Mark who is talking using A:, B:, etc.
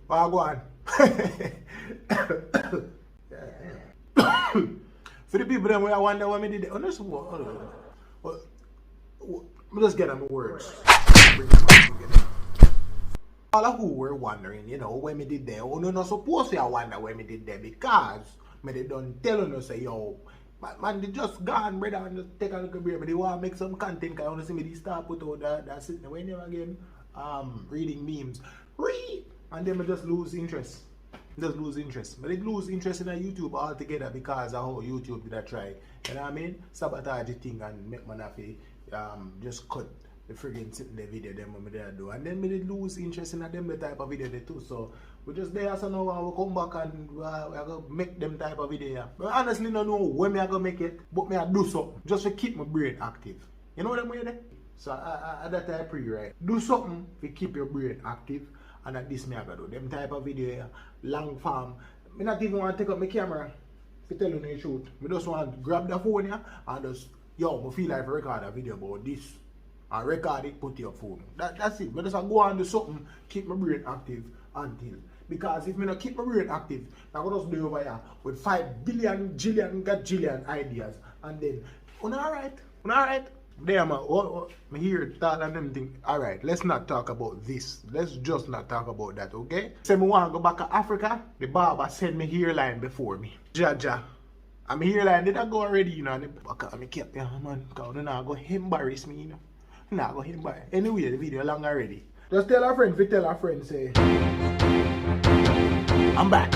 A: Gwan. For the people that I wonder what me did, honestly, let's get on my words. All of who were wondering, when me did there, you're not supposed to wonder when me did there because me they don't tell you, say, yo, man, they just gone, brother, and just take a look at beer, but they want to make some content because I want to see me start put out that sitting away again, reading memes. Read! And then I just lose interest. But they lose interest in YouTube altogether because of how YouTube did I try. You know what I mean? Sabotage the thing and make man have to just cut the friggin' sitting the video them what me do. And then me did lose interest in them the type of video they too. So we just there so now we come back and we are gonna make them type of video. But honestly don't know when me I gonna make it, but me I do something just to keep my brain active. You know what I'm saying? So that I pray, right? Do something to keep your brain active. And at this me I gotta do them type of video here, long form. Me not even want to take up my camera to tell you the shoot. Me just want to grab the phone here and just, yo, I feel like I record a video about this. And record it, put your phone. That's it. But just go and do something, keep my brain active until. Because if me not keep my brain active, I go just be over here with 5 billion, gajillion ideas. And then, alright. There, man, me hear talk and them think, alright, let's not talk about this. Let's just not talk about that, okay? Say me want to go back to Africa, the barber send me hairline before me. Jaja. And my hairline did I go already, and the back of me kept, man, because they not go embarrass me, Not go embarrass. Anyway, the video long already. Just tell a friend, say, I'm back.